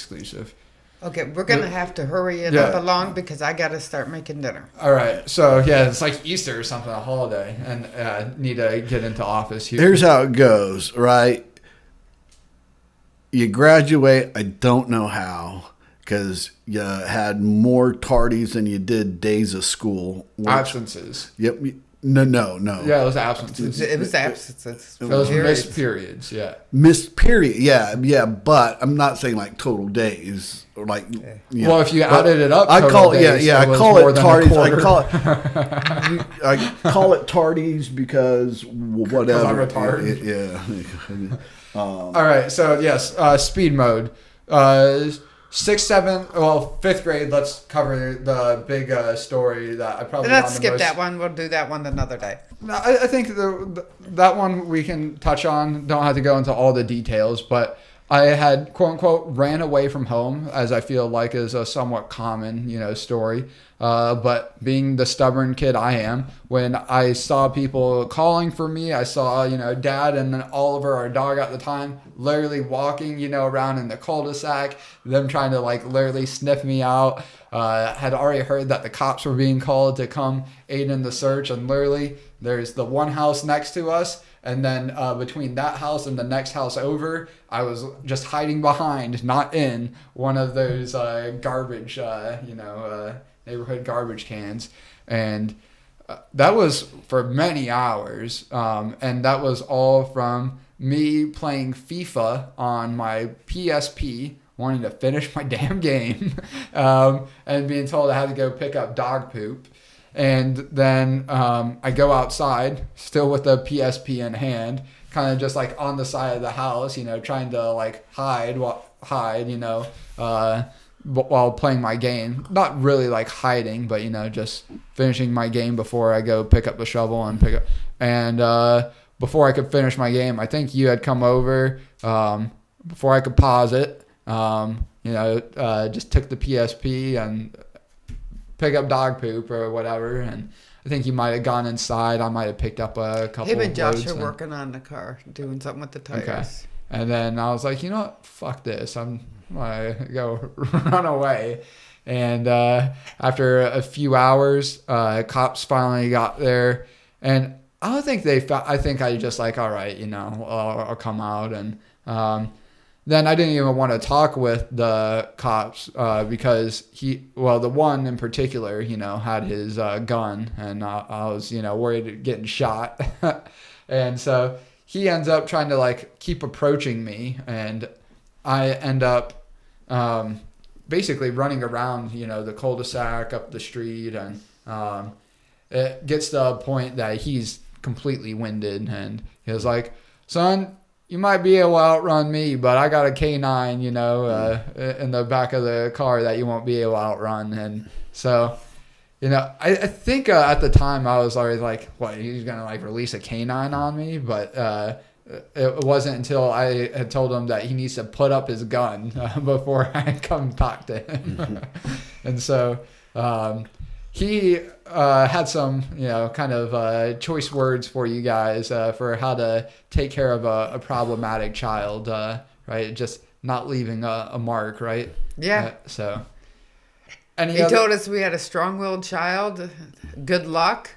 exclusive. Okay, we're going to have to hurry it up along because I got to start making dinner. All right. So, yeah, it's like Easter or something, a holiday, and need to get into office here. Here's how it goes, right? You graduate, I don't know how, because you had more tardies than you did days of school. Absences. Yep. No. Yeah, it was absences. It was absences. Those missed periods, yeah. Missed period, yeah, but I'm not saying like total days or like. Well, if you added it up, I call it days, I call it tardies. I call it tardies because whatever. I'm retarded. Yeah. All right, so yes, speed mode. 6th, 7th, well, 5th grade. Let's cover the big story that I probably. Let's skip that one. We'll do that one another day. No, I think that one we can touch on. Don't have to go into all the details, but I had quote unquote ran away from home, as I feel like is a somewhat common, story. But being the stubborn kid I am, when I saw people calling for me, I saw, Dad and then Oliver, our dog at the time, literally walking, around in the cul-de-sac, them trying to like literally sniff me out. Had already heard that the cops were being called to come aid in the search, and literally there's the one house next to us. And then between that house and the next house over, I was just hiding behind, not in, one of those garbage, neighborhood garbage cans. And that was for many hours. And that was all from me playing FIFA on my PSP, wanting to finish my damn game, and being told I had to go pick up dog poop. And then I go outside, still with the PSP in hand, kind of just like on the side of the house, trying to like hide, while playing my game. Not really like hiding, but just finishing my game before I go pick up the shovel and pick up. And before I could finish my game, I think you had come over before I could pause it. Just took the PSP and pick up dog poop or whatever, and I think you might have gone inside. I might have picked up a couple Him and of Josh loads are working on the car, doing something with the tires. Okay. And then I was like, you know what? Fuck this. I'm going to go run away. And after a few hours, cops finally got there. And I don't think I think I just like, all right, I'll come out. And then I didn't even want to talk with the cops because the one in particular, had his gun, and I was, worried of getting shot. And so he ends up trying to like keep approaching me, and I end up basically running around, the cul-de-sac up the street, and it gets to a point that he's completely winded, and he was like, son, you might be able to outrun me, but I got a K9, in the back of the car that you won't be able to outrun. And so, I think at the time I was already like, what, he's going to like release a K9 on me? But it wasn't until I had told him that he needs to put up his gun before I come talk to him. And so he had some, kind of choice words for you guys for how to take care of a problematic child, right? Just not leaving a mark, right? Yeah. He told us we had a strong-willed child. Good luck.